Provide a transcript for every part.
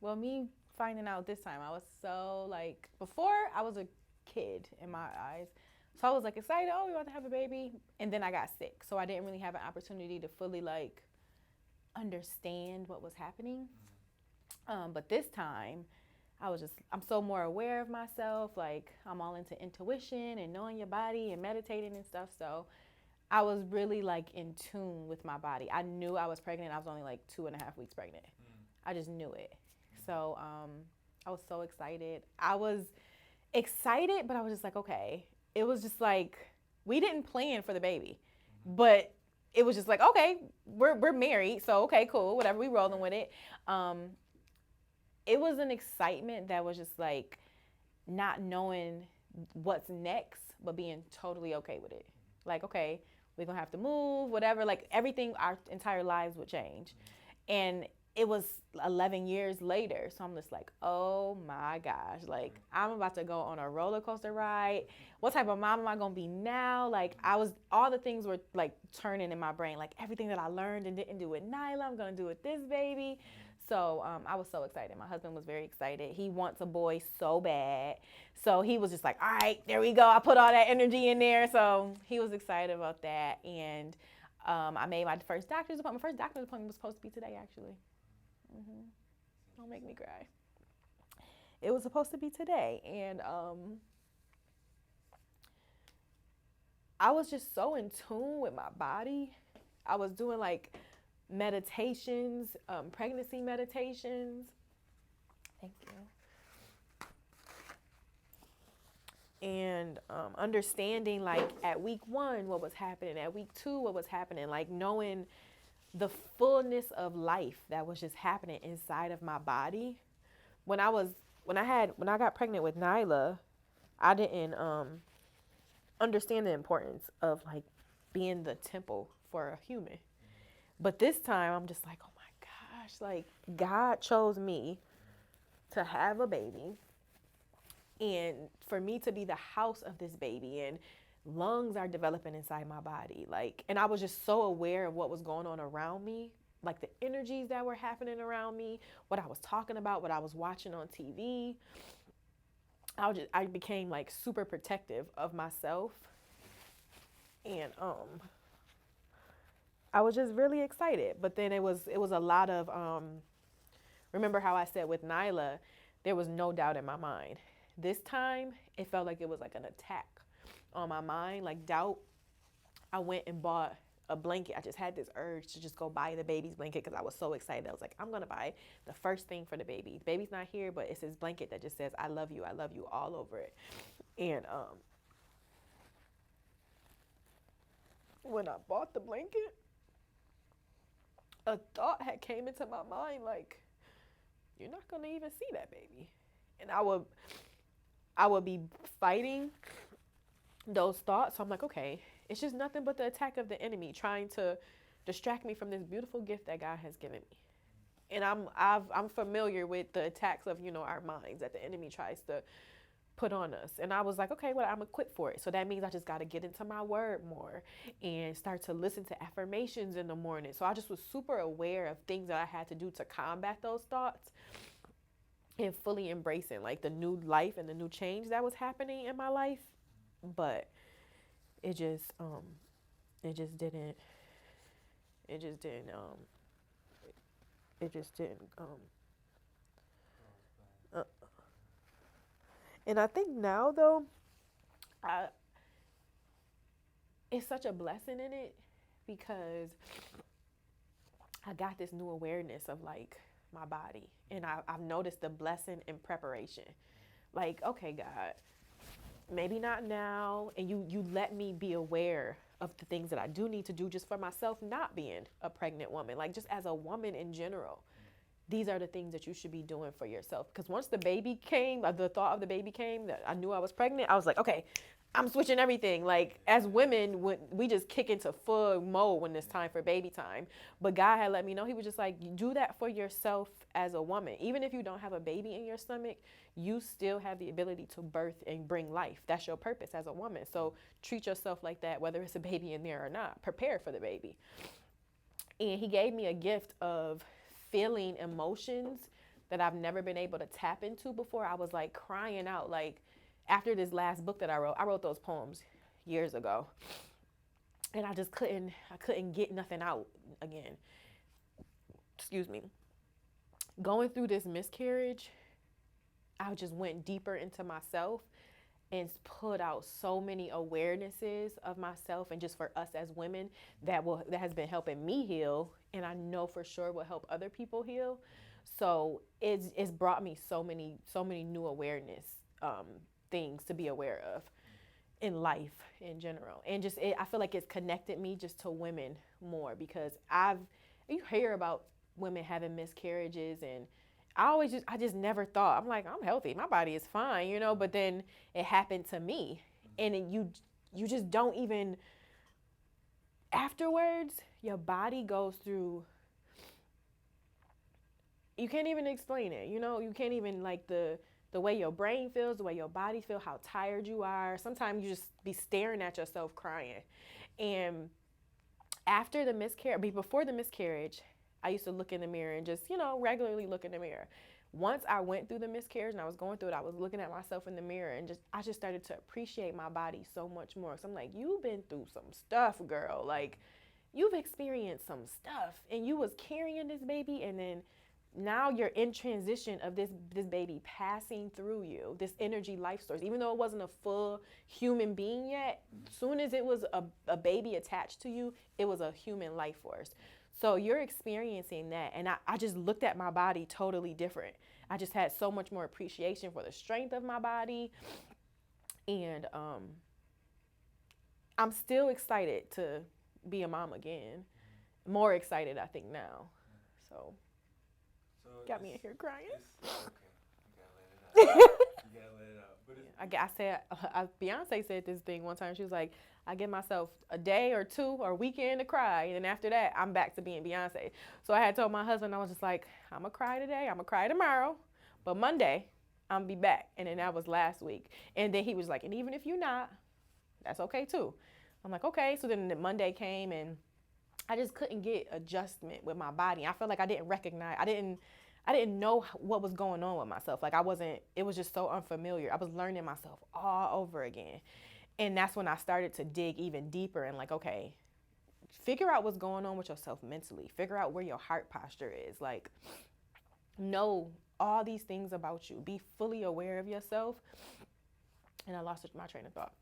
Well, me finding out this time, I was so like, before I was a kid in my eyes. So I was like excited, oh, we want to have a baby. And then I got sick. So I didn't really have an opportunity to fully like understand what was happening. But this time, I was just, I'm so more aware of myself. Like, I'm all into intuition and knowing your body and meditating and stuff. So I was really like in tune with my body. I knew I was pregnant. I was only like 2.5 weeks pregnant. I just knew it. So I was so excited. I was excited, but I was just like, okay. It was just like, we didn't plan for the baby, but it was just like, okay, we're married, so okay, cool, whatever, we rolling with it. Um, it was an excitement that was just like not knowing what's next, but being totally okay with it. Like, okay, we're gonna have to move, whatever. Like everything, our entire lives would change, and it was 11 years later. So I'm just like, oh my gosh, like I'm about to go on a roller coaster ride. What type of mom am I gonna be now? Like all the things were like turning in my brain. Like everything that I learned and didn't do with Nyla, I'm gonna do with this baby. So I was so excited. My husband was very excited. He wants a boy so bad. So he was just like, all right, there we go. I put all that energy in there. So he was excited about that. And I made my first doctor's appointment. My first doctor's appointment was supposed to be today, actually. Hmm. Don't make me cry. It was supposed to be today. And I was just so in tune with my body. I was doing like meditations, pregnancy meditations. Thank you. And understanding like at week 1 what was happening, at week 2 what was happening, like knowing the fullness of life that was just happening inside of my body. When I was when I got pregnant with Nyla, I didn't understand the importance of like being the temple for a human. But this time I'm just like, oh my gosh, like God chose me to have a baby and for me to be the house of this baby, and lungs are developing inside my body, like, and I was just so aware of what was going on around me, like the energies that were happening around me, what I was talking about, what I was watching on TV. I became like super protective of myself, and I was just really excited. But then it was a lot of remember how I said with Nyla, there was no doubt in my mind. This time, it felt like it was like an attack on my mind, like doubt. I went and bought a blanket. I just had this urge to just go buy the baby's blanket because I was so excited. I was like, I'm going to buy the first thing for the baby. The baby's not here, but it's this blanket that just says, I love you all over it. And when I bought the blanket, a thought had came into my mind like, you're not going to even see that baby. And I would be fighting those thoughts. So I'm like, okay, it's just nothing but the attack of the enemy trying to distract me from this beautiful gift that God has given me. And I'm familiar with the attacks of our minds that the enemy tries to put on us. And I was like, okay, well, I'm equipped for it. So that means I just got to get into my word more and start to listen to affirmations in the morning. So I just was super aware of things that I had to do to combat those thoughts and fully embracing like the new life and the new change that was happening in my life. But it just it just didn't it just didn't it just didn't uh, and I think now though, I it's such a blessing in it because I got this new awareness of like my body, and I've noticed the blessing in preparation. Like, okay, God, maybe not now, and you let me be aware of the things that I do need to do just for myself, not being a pregnant woman, like just as a woman in general. These are the things that you should be doing for yourself. Because once the baby came, the thought of the baby came, that I knew I was pregnant, I was like, okay, I'm switching everything. Like as women, when we just kick into full mode when it's time for baby time. But God had let me know, He was just like, do that for yourself as a woman. Even if you don't have a baby in your stomach, you still have the ability to birth and bring life. That's your purpose as a woman. So treat yourself like that, whether it's a baby in there or not. Prepare for the baby. And He gave me a gift of feeling emotions that I've never been able to tap into before. I was like crying out, like after this last book that I wrote those poems years ago, and I couldn't get nothing out again. Excuse me. Going through this miscarriage, I just went deeper into myself and put out so many awarenesses of myself and just for us as women that has been helping me heal, and I know for sure will help other people heal. So it's brought me so many new awareness things to be aware of in life in general, and just I feel like it's connected me just to women more, because you hear about women having miscarriages, and I just never thought, I'm like, I'm healthy, my body is fine, you know, but then it happened to me, and you just don't even, afterwards, your body goes through, you can't even explain it, you know, you can't even, like, the way your brain feels, the way your body feels, how tired you are. Sometimes you just be staring at yourself crying. And after the miscarriage, before the miscarriage, I used to look in the mirror and just, you know, regularly look in the mirror. Once I went through the miscarriage and I was going through it, I was looking at myself in the mirror, and I just started to appreciate my body so much more. So I'm like, you've been through some stuff, girl. Like, you've experienced some stuff, and you was carrying this baby, and then now you're in transition of this baby passing through you, this energy life source. Even though it wasn't a full human being yet, soon as it was a baby attached to you, it was a human life force. So you're experiencing that, and I just looked at my body totally different. I just had so much more appreciation for the strength of my body, and I'm still excited to be a mom again. More excited, I think, now. So got me in here crying. Okay, you gotta let it out. You gotta let it out. But Beyonce said this thing one time. She was like, I give myself a day or two or a weekend to cry, and then after that, I'm back to being Beyonce. So I had told my husband, I was just like, I'm gonna cry today, I'm gonna cry tomorrow, but Monday, I'm gonna be back. And then that was last week. And then he was like, and even if you're not, that's okay too. I'm like, okay. So then the Monday came, and I just couldn't get adjustment with my body. I felt like I didn't recognize, I didn't know what was going on with myself. Like it was just so unfamiliar. I was learning myself all over again. And that's when I started to dig even deeper and like, okay, figure out what's going on with yourself mentally. Figure out where your heart posture is. Like, know all these things about you. Be fully aware of yourself. And I lost my train of thought.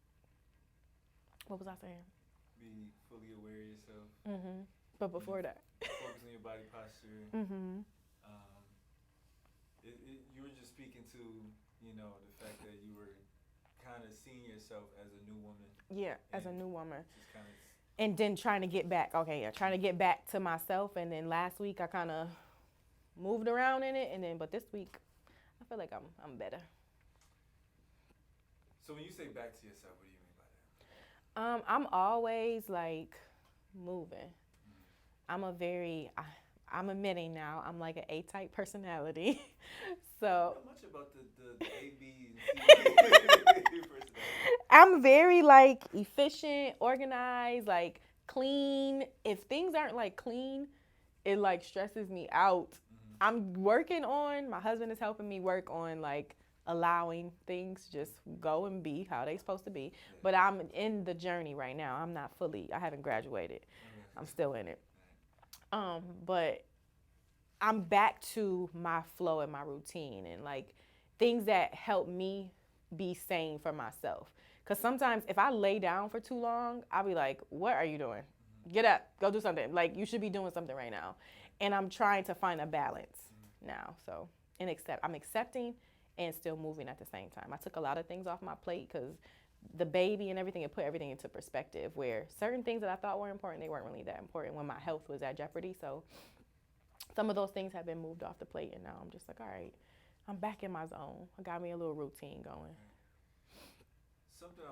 What was I saying? Be fully aware of yourself. Mm-hmm. But before that. Focus on your body posture. Mm-hmm. You were just speaking to, you know, the fact that you were kind of seeing yourself as a new woman. Yeah, as a new woman. Just kind of. And then trying to get back. Okay, yeah, trying to get back to myself. And then last week I kind of moved around in it. But this week I feel like I'm better. So when you say back to yourself, what do you mean by that? I'm always like moving. Mm-hmm. I'm admitting now, I'm like an A-type personality. So Not much about the A, B, and C personality. I'm very like efficient, organized, like clean. If things aren't like clean, it like stresses me out. Mm-hmm. My husband is helping me work on like allowing things just go and be how they supposed to be. Yeah. But I'm in the journey right now. I haven't graduated. Mm-hmm. I'm still in it. But I'm back to my flow and my routine and like things that help me be sane for myself. Because sometimes if I lay down for too long, I'll be like, what are you doing? Get up, go do something. Like, you should be doing something right now. And I'm trying to find a balance now. So, I'm accepting and still moving at the same time. I took a lot of things off my plate because the baby and everything, it put everything into perspective, where certain things that I thought were important, they weren't really that important when my health was at jeopardy. So some of those things have been moved off the plate, and now I'm just like, all right, I'm back in my zone. I got me a little routine going. Something